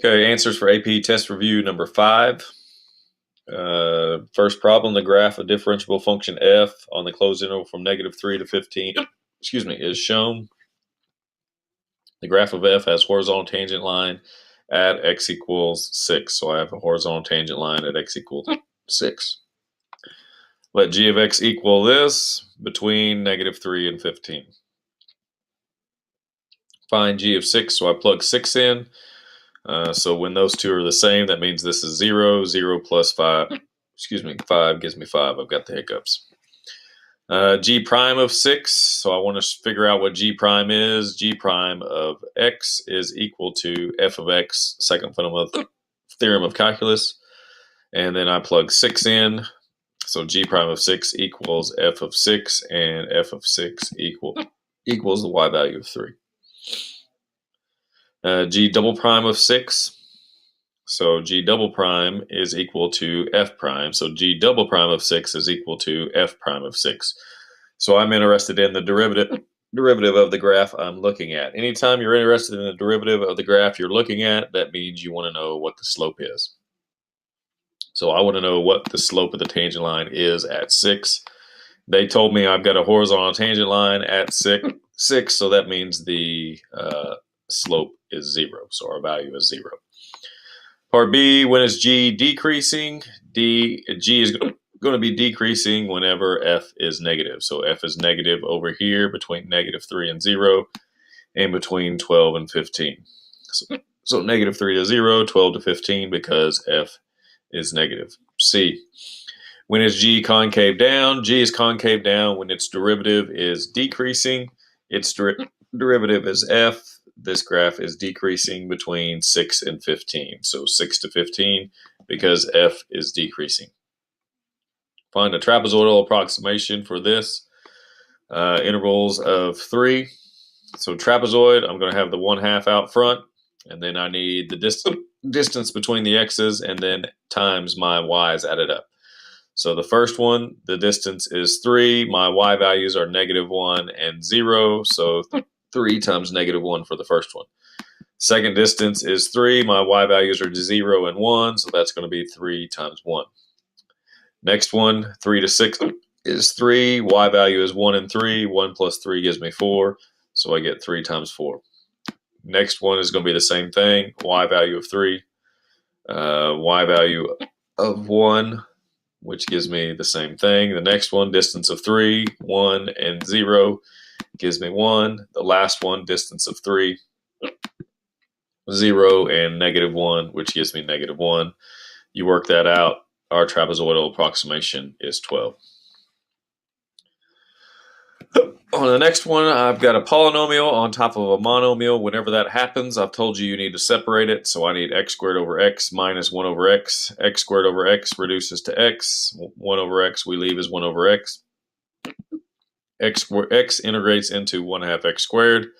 Okay, answers for AP test review number 5. First problem, the graph of differentiable function f on the closed interval from -3 to 15, is shown. The graph of f has horizontal tangent line at x equals 6. So I have a horizontal tangent line at x equals 6. Let g of x equal this between -3 and 15. Find g of 6, so I plug 6 in. So when those two are the same, that means this is 0. 0 plus 5, 5 gives me 5. I've got the hiccups. G prime of 6, so I want to figure out what G prime is. G prime of x is equal to f of x, second fundamental theorem of calculus. And then I plug 6 in. So G prime of 6 equals f of 6, and f of 6 equals the y value of 3. G double prime of 6. So G double prime is equal to f prime. So G double prime of 6 is equal to f prime of 6. So I'm interested in the derivative of the graph I'm looking at. Anytime you're interested in the derivative of the graph you're looking at, that means you want to know what the slope is. So I want to know what the slope of the tangent line is at 6. They told me I've got a horizontal tangent line at 6, so that means the slope is 0. So our value is 0. Part B, when is G decreasing? G is going to be decreasing whenever f is negative. So f is negative over here between -3 and 0, and between 12 and 15. So -3 to 0, 12 to 15, because f is negative. C, when is G concave down? G is concave down when its derivative is decreasing. Its derivative is f. This graph is decreasing between 6 and 15. So 6 to 15, because f is decreasing. Find a trapezoidal approximation for this. Intervals of 3. So trapezoid, I'm going to have the 1/2 out front, and then I need the distance between the x's, and then times my y's added up. So the first one, the distance is 3. My y values are -1 and 0. So 3 times -1 for the first one. Second distance is 3. My y values are 0 and 1. So that's going to be 3 times 1. Next one, 3 to 6 is 3. Y value is 1 and 3. 1 plus 3 gives me 4. So I get 3 times 4. Next one is going to be the same thing. Y value of 3. Y value of 1, which gives me the same thing. The next one, distance of 3, 1, and 0 gives me 1. The last one, distance of 3, 0, and -1, which gives me -1. You work that out. Our trapezoidal approximation is 12. On the next one, I've got a polynomial on top of a monomial. Whenever that happens, I've told you need to separate it. So I need x squared over x minus 1 over x. X squared over x reduces to x. 1 over x we leave as 1 over x. X integrates into 1/2 x squared.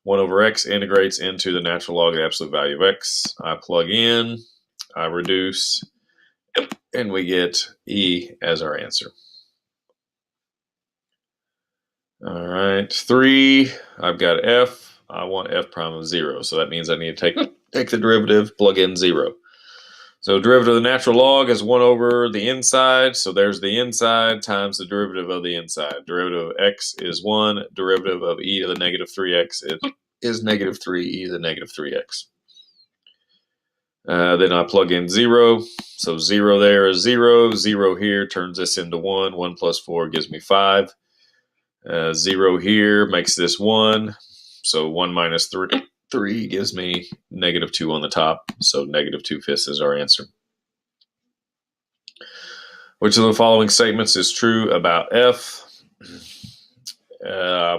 1 over x integrates into the natural log of the absolute value of x. I plug in, I reduce, and we get E as our answer. All right, 3, I've got f. I want f prime of 0. So that means I need to take the derivative, plug in 0. So derivative of the natural log is 1 over the inside. So there's the inside times the derivative of the inside. Derivative of x is 1. Derivative of e to the -3x is -3 e to the -3x. Then I plug in 0. So 0 there is 0. 0 here turns this into 1. 1 plus 4 gives me 5. 0 here makes this 1. So 1 minus 3 gives me -2 on the top. So -2/5 is our answer. Which of the following statements is true about f?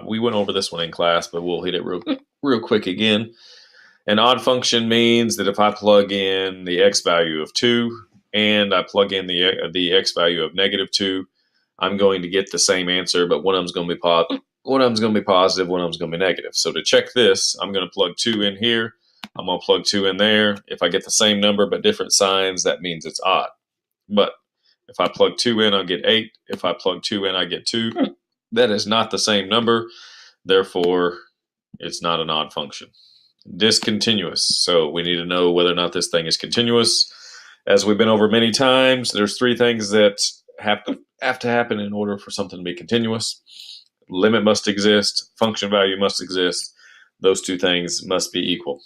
We went over this one in class, but we'll hit it real quick again. An odd function means that if I plug in the x value of 2 and I plug in the x value of -2, I'm going to get the same answer, but one of them's going to be positive, one of them's going to be negative. So to check this, I'm going to plug 2 in here. I'm going to plug 2 in there. If I get the same number but different signs, that means it's odd. But if I plug 2 in, I'll get 8. If I plug 2 in, I get 2. That is not the same number. Therefore, it's not an odd function. discontinuous. So we need to know whether or not this thing is continuous. As we've been over many times, there's three things that have to happen in order for something to be continuous. Limit must exist, function value must exist. Those two things must be equal.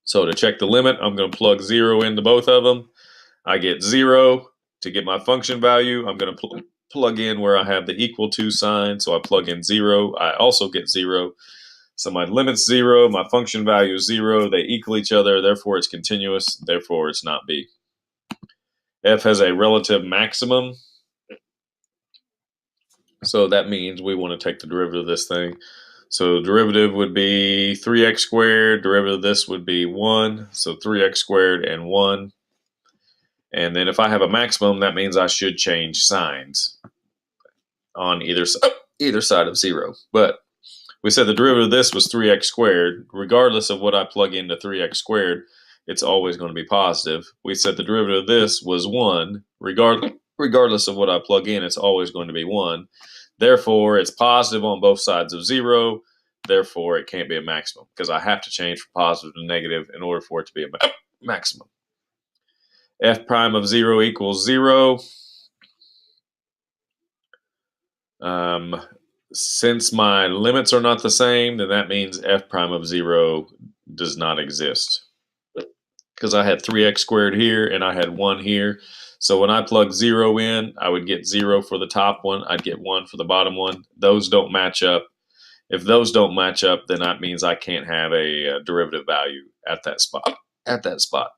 So to check the limit, I'm going to plug 0 into both of them. I get 0. To get my function value, I'm going to plug in where I have the equal to sign. So I plug in 0. I also get 0. So my limit's 0, my function value is 0. They equal each other, therefore it's continuous, therefore it's not B. F has a relative maximum. So that means we want to take the derivative of this thing. So derivative would be 3x squared. Derivative of this would be 1. So 3x squared and 1. And then if I have a maximum, that means I should change signs on either side of 0. But we said the derivative of this was 3x squared. Regardless of what I plug into 3x squared, it's always going to be positive. We said the derivative of this was 1. Regardless of what I plug in, it's always going to be 1. Therefore, it's positive on both sides of 0. Therefore, it can't be a maximum because I have to change from positive to negative in order for it to be a maximum. F prime of 0 equals 0. Since my limits are not the same, then that means f prime of 0 does not exist. Because I had 3x squared here and I had 1 here. So when I plug 0 in, I would get 0 for the top one. I'd get 1 for the bottom one. Those don't match up. If those don't match up, then that means I can't have a derivative value at that spot.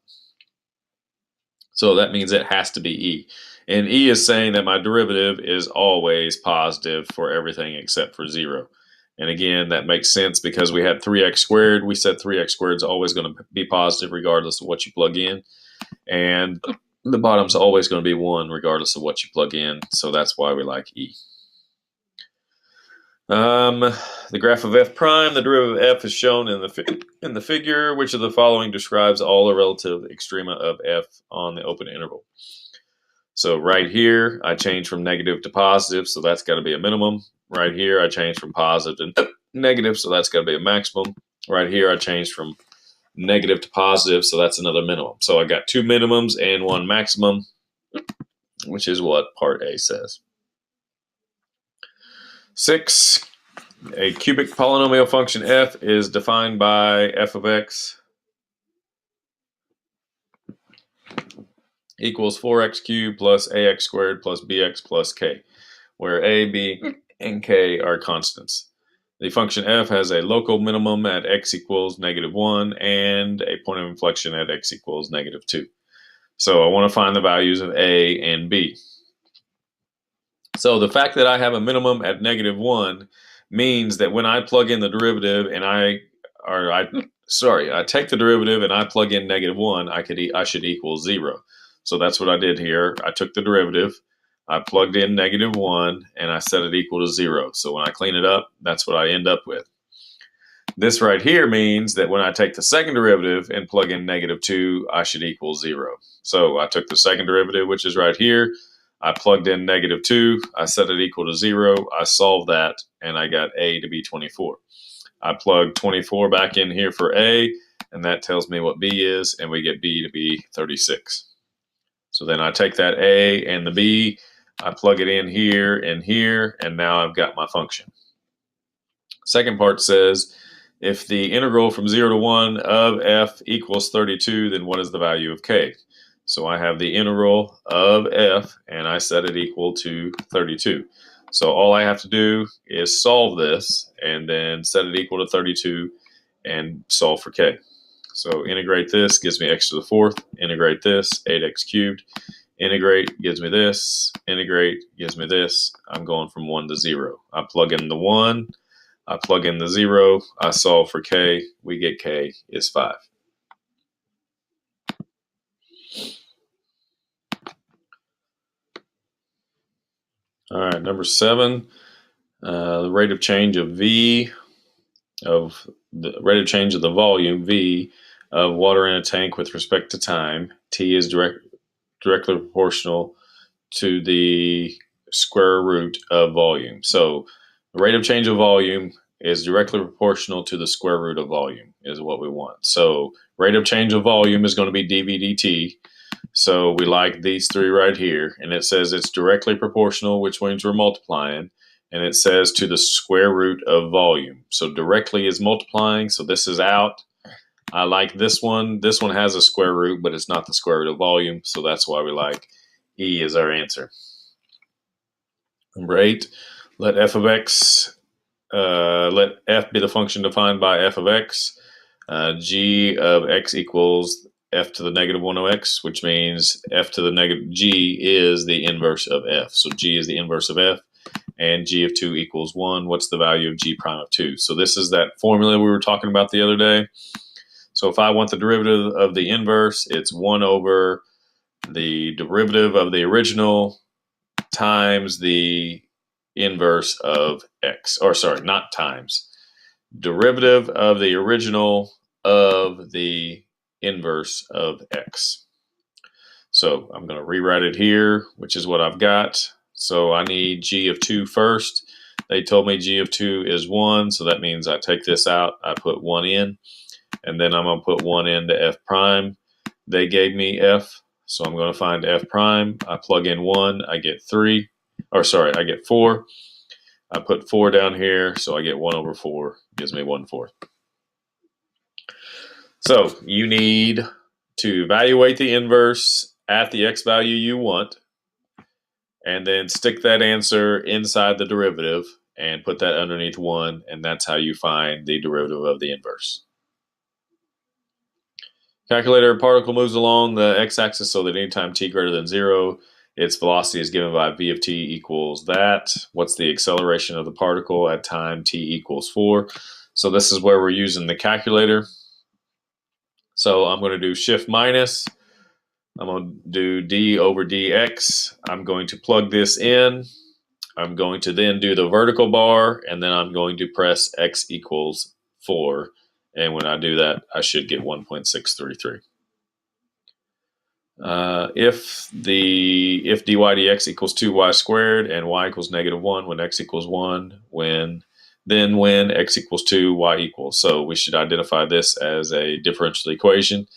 So that means it has to be E. And E is saying that my derivative is always positive for everything except for 0. And again, that makes sense because we had 3x squared. We said 3x squared is always going to be positive regardless of what you plug in. And the bottom's always going to be 1 regardless of what you plug in. So that's why we like E. The graph of f prime, the derivative of f is shown in the figure. Which of the following describes all the relative extrema of f on the open interval? So right here, I change from negative to positive, so that's got to be a minimum. Right here, I change from positive to negative, so that's got to be a maximum. Right here, I change from negative to positive, so that's another minimum. So I got 2 minimums and 1 maximum, which is what part A says. 6. A cubic polynomial function f is defined by f of x equals 4x cubed plus ax squared plus bx plus k, where a, b, and k are constants. The function f has a local minimum at x equals -1 and a point of inflection at x equals -2. So I want to find the values of a and b. So the fact that I have a minimum at -1 means that when I plug in the derivative and I take the derivative and I plug in -1, I should equal 0. So that's what I did here. I took the derivative, I plugged in -1, and I set it equal to 0. So when I clean it up, that's what I end up with. This right here means that when I take the second derivative and plug in -2, I should equal 0. So I took the second derivative, which is right here. I plugged in -2. I set it equal to 0. I solved that, and I got a to be 24. I plug 24 back in here for a, and that tells me what b is, and we get b to be 36. So then I take that a and the b, I plug it in here, and now I've got my function. Second part says, if the integral from 0 to 1 of f equals 32, then what is the value of k? So I have the integral of f, and I set it equal to 32. So all I have to do is solve this, and then set it equal to 32, and solve for k. So integrate this, gives me x to the 4th. Integrate this, 8x cubed. Integrate gives me this. Integrate gives me this. I'm going from 1 to 0. I plug in the 1. I plug in the 0. I solve for k. We get k is 5. All right, number 7. The rate of change of V of the rate of change of the volume V of water in a tank with respect to time. T is directly proportional to the square root of volume. So the rate of change of volume is directly proportional to the square root of volume is what we want. So rate of change of volume is going to be dV dt. So we like these three right here. And it says it's directly proportional, which means we're multiplying. And it says to the square root of volume. So directly is multiplying. So this is out. I like this one. This one has a square root, but it's not the square root of volume. So that's why we like E as our answer. Number 8, let f of x, let f be the function defined by f of x. G of x equals f to the negative 1 of x, which means f to the negative g is the inverse of f. So g is the inverse of f, and g of 2 equals 1. What's the value of g prime of 2? So this is that formula we were talking about the other day. So if I want the derivative of the inverse, it's 1 over the derivative of the original times the inverse of x. Or sorry, not times. Derivative of the original of the inverse of x. So I'm going to rewrite it here, which is what I've got. So I need g of 2 first. They told me g of 2 is 1, so that means I take this out, I put 1 in, and then I'm going to put 1 into f prime. They gave me f, so I'm going to find f prime. I plug in 1, I get 3, or sorry, I get 4. I put 4 down here, so I get 1 over 4, gives me 1/4. So you need to evaluate the inverse at the x value you want, and then stick that answer inside the derivative and put that underneath 1, and that's how you find the derivative of the inverse. Calculator, particle moves along the x-axis so that anytime t greater than 0, its velocity is given by v of t equals that. What's the acceleration of the particle at time t equals 4? So this is where we're using the calculator. So I'm going to do shift minus. I'm going to do d over dx. I'm going to plug this in. I'm going to then do the vertical bar, and then I'm going to press x equals 4. And when I do that, I should get 1.633. If dy dx equals 2y squared and y equals -1 when x equals 1, when x equals 2, y equals. So we should identify this as a differential equation.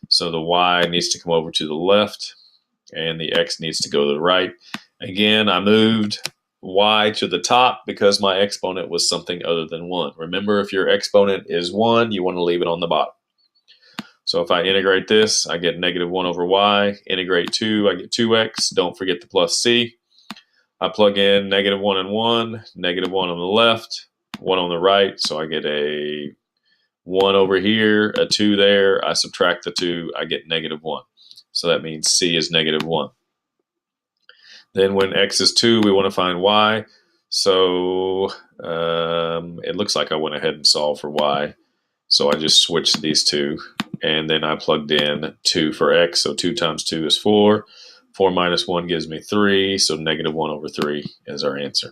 So the y needs to come over to the left and the x needs to go to the right. Again, I moved y to the top because my exponent was something other than 1. Remember, if your exponent is 1, you want to leave it on the bottom. So if I integrate this, I get -1 over y. Integrate 2, I get 2x. Don't forget the plus c. I plug in -1 and 1, -1 on the left, 1 on the right. So I get a 1 over here, a 2 there. I subtract the 2, I get -1. So that means c is -1. Then when x is 2, we want to find y. So it looks like I went ahead and solved for y. So I just switched these two. And then I plugged in 2 for x. So 2 times 2 is 4. 4 minus 1 gives me 3. So -1 over 3 is our answer.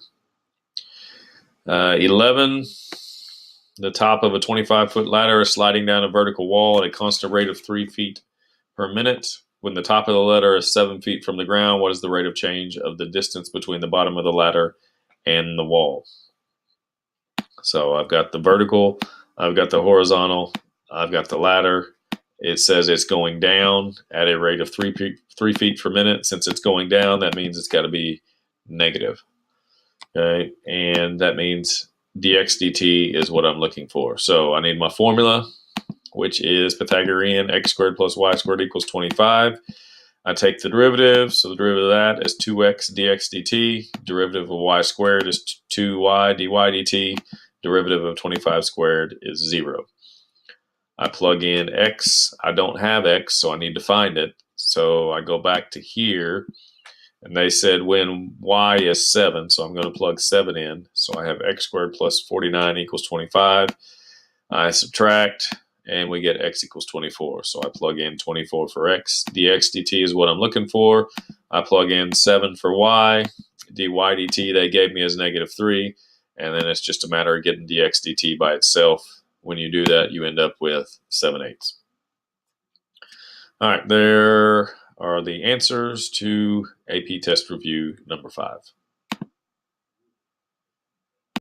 11. The top of a 25-foot ladder is sliding down a vertical wall at a constant rate of 3 feet per minute. When the top of the ladder is 7 feet from the ground, what is the rate of change of the distance between the bottom of the ladder and the wall? So I've got the vertical, I've got the horizontal, I've got the ladder. It says it's going down at a rate of 3 feet per minute. Since it's going down, that means it's got to be negative. Okay, and that means dx dt is what I'm looking for. So I need my formula, which is Pythagorean, x squared plus y squared equals 25. I take the derivative, so the derivative of that is 2x dx dt. Derivative of y squared is 2y dy dt. Derivative of 25 squared is 0. I plug in x. I don't have x, so I need to find it. So I go back to here, and they said when y is 7, so I'm going to plug 7 in. So I have x squared plus 49 equals 25. I subtract, and we get x equals 24. So I plug in 24 for x. dx dt is what I'm looking for. I plug in 7 for y. dy dt they gave me as -3. And then it's just a matter of getting dx dt by itself. When you do that, you end up with 7/8. All right, there are the answers to AP Test Review number 5.